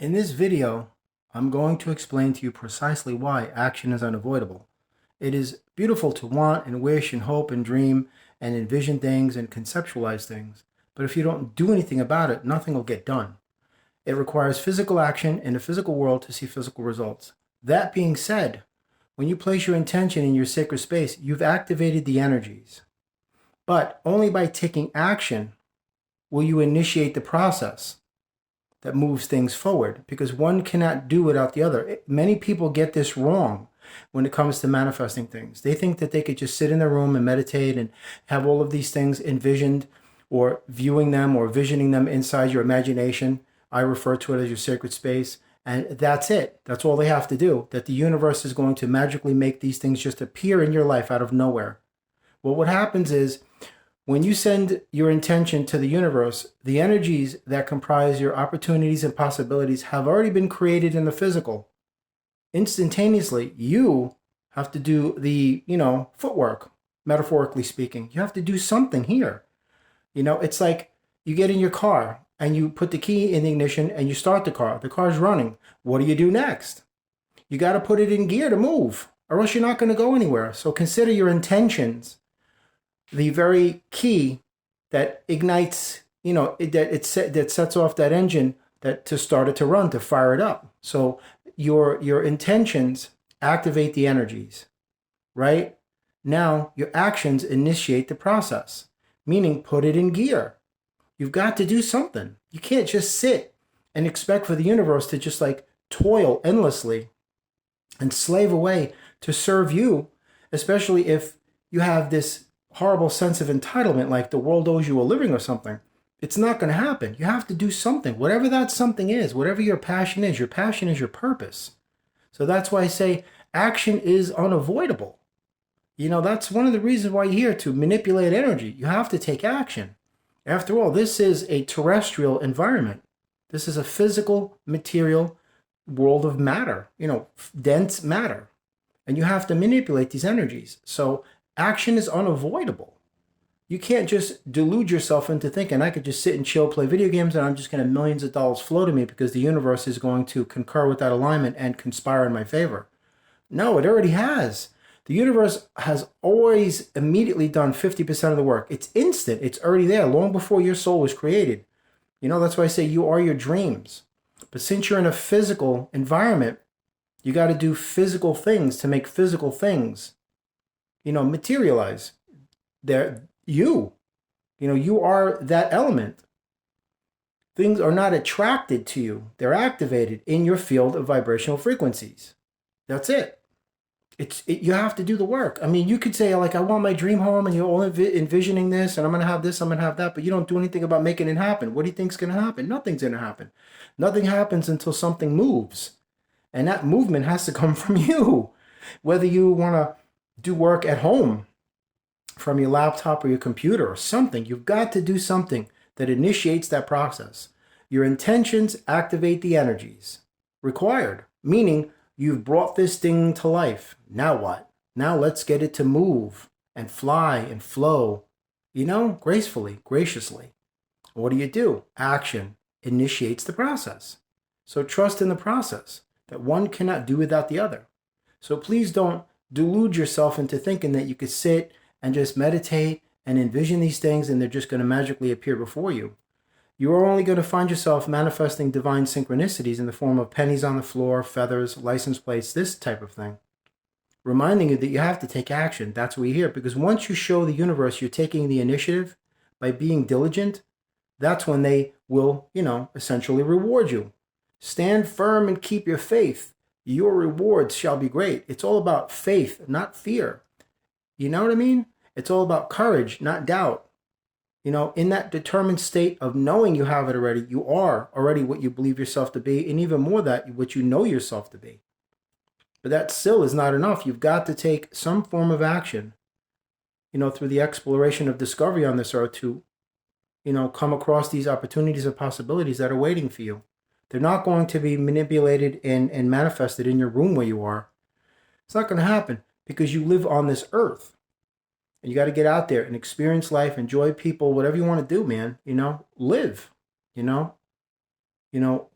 In this video, I'm going to explain to you precisely why action is unavoidable. It is beautiful to want and wish and hope and dream and envision things and conceptualize things, but if you don't do anything about it, nothing will get done. It requires physical action in the physical world to see physical results. That being said, when you place your intention in your sacred space, you've activated the energies. But only by taking action will you initiate the process that moves things forward, because one cannot do without the other. Many people get this wrong when it comes to manifesting things. They think that they could just sit in their room and meditate and have all of these things envisioned or viewing them or visioning them inside your imagination. I refer to it as your sacred space. And that's it. That's all they have to do. That the universe is going to magically make these things just appear in your life out of nowhere. Well, what happens is, when you send your intention to the universe, the energies that comprise your opportunities and possibilities have already been created in the physical. Instantaneously, you have to do the, footwork, metaphorically speaking. You have to do something here. It's like you get in your car and you put the key in the ignition and you start the car. The car's running. What do you do next? You got to put it in gear to move, or else you're not going to go anywhere. So consider your intentions the very key that ignites, that sets off that engine that to start it to run, to fire it up. So your intentions activate the energies, right? Now your actions initiate the process, meaning put it in gear. You've got to do something. You can't just sit and expect for the universe to just like toil endlessly and slave away to serve you, especially if you have this horrible sense of entitlement, like the world owes you a living or something. It's not going to happen. You have to do something, whatever that something is, whatever your passion is. Your passion is your purpose. So that's why I say action is unavoidable. That's one of the reasons why you're here, to manipulate energy. You have to take action. After all, this is a terrestrial environment. This is a physical, material world of matter, dense matter. And you have to manipulate these energies. So action is unavoidable. You can't just delude yourself into thinking I could just sit and chill, play video games, and I'm just going to have millions of dollars flow to me because the universe is going to concur with that alignment and conspire in my favor. No, it already has. The universe has always immediately done 50% of the work. It's instant. It's already there long before your soul was created. That's why I say you are your dreams. But since you're in a physical environment, you got to do physical things to make physical things materialize. You are that element. Things are not attracted to you. They're activated in your field of vibrational frequencies. That's it. You have to do the work. I mean, you could say, like, I want my dream home, and you're all envisioning this, and I'm going to have this, I'm going to have that, but you don't do anything about making it happen. What do you think's going to happen? Nothing's going to happen. Nothing happens until something moves. And that movement has to come from you. Whether you want to do work at home from your laptop or your computer or something, you've got to do something that initiates that process. Your intentions activate the energies required, meaning you've brought this thing to life. Now what? Now let's get it to move and fly and flow, gracefully, graciously. What do? Action initiates the process. So trust in the process, that one cannot do without the other. So please don't delude yourself into thinking that you could sit and just meditate and envision these things and they're just going to magically appear before you. You are only going to find yourself manifesting divine synchronicities in the form of pennies on the floor, feathers, license plates, this type of thing. Reminding you that you have to take action. That's why you're here. Because once you show the universe you're taking the initiative by being diligent, that's when they will, essentially reward you. Stand firm and keep your faith. Your rewards shall be great. It's all about faith, not fear. You know what I mean? It's all about courage, not doubt. In that determined state of knowing you have it already, you are already what you believe yourself to be, and even more that, what you know yourself to be. But that still is not enough. You've got to take some form of action, through the exploration of discovery on this earth to, come across these opportunities and possibilities that are waiting for you. They're not going to be manipulated and manifested in your room where you are. It's not going to happen because you live on this earth. And you got to get out there and experience life, enjoy people, whatever you want to do, man. Live,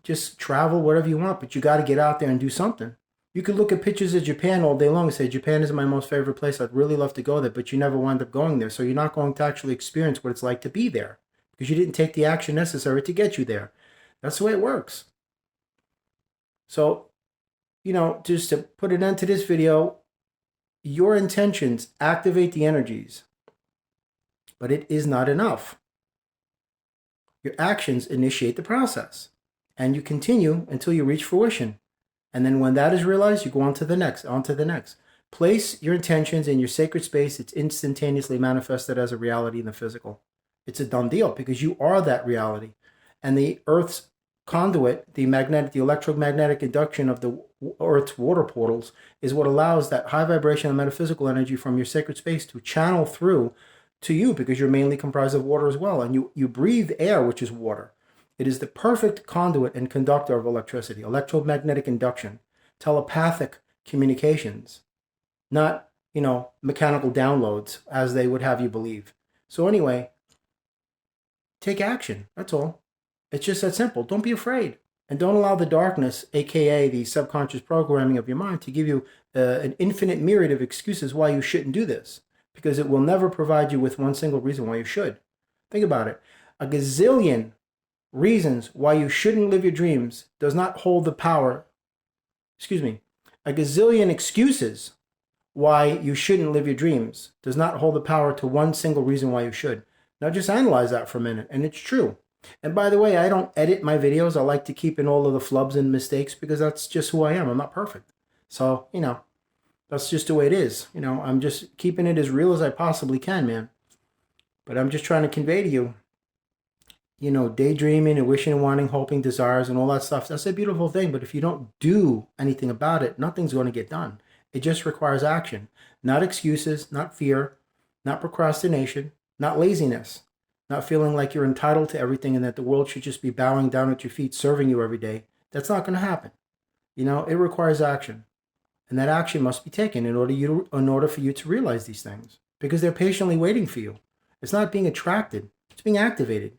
Just travel whatever you want, but you got to get out there and do something. You could look at pictures of Japan all day long and say, Japan is my most favorite place. I'd really love to go there, but you never wind up going there. So you're not going to actually experience what it's like to be there because you didn't take the action necessary to get you there. That's the way it works. So, just to put an end to this video, your intentions activate the energies, but it is not enough. Your actions initiate the process, and you continue until you reach fruition. And then when that is realized, you go on to the next, on to the next. Place your intentions in your sacred space. It's instantaneously manifested as a reality in the physical. It's a done deal because you are that reality. And the Earth's conduit, the electromagnetic induction of the Earth's water portals is what allows that high vibrational metaphysical energy from your sacred space to channel through to you because you're mainly comprised of water as well. And you breathe air, which is water. It is the perfect conduit and conductor of electricity, electromagnetic induction, telepathic communications, not, mechanical downloads as they would have you believe. So anyway, take action. That's all. It's just that simple. Don't be afraid. And don't allow the darkness, aka the subconscious programming of your mind, to give you an infinite myriad of excuses why you shouldn't do this, because it will never provide you with one single reason why you should. Think about it. A gazillion reasons why you shouldn't live your dreams does not hold the power. A gazillion excuses why you shouldn't live your dreams does not hold the power to one single reason why you should. Now just analyze that for a minute, and it's true. And by the way, I don't edit my videos. I like to keep in all of the flubs and mistakes because that's just who I am. I'm not perfect. So, that's just the way it is. I'm just keeping it as real as I possibly can, man. But I'm just trying to convey to you, daydreaming and wishing and wanting, hoping, desires, and all that stuff. That's a beautiful thing. But if you don't do anything about it, nothing's going to get done. It just requires action. Not excuses, not fear, not procrastination, not laziness, not feeling like you're entitled to everything and that the world should just be bowing down at your feet, serving you every day. That's not going to happen. It requires action. And that action must be taken in order for you to realize these things, because they're patiently waiting for you. It's not being attracted. It's being activated.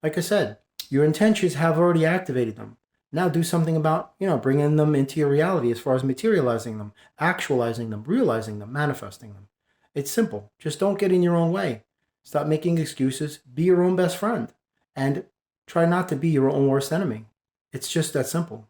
Like I said, your intentions have already activated them. Now do something about, bringing them into your reality as far as materializing them, actualizing them, realizing them, manifesting them. It's simple. Just don't get in your own way. Stop making excuses. Be your own best friend. And try not to be your own worst enemy. It's just that simple.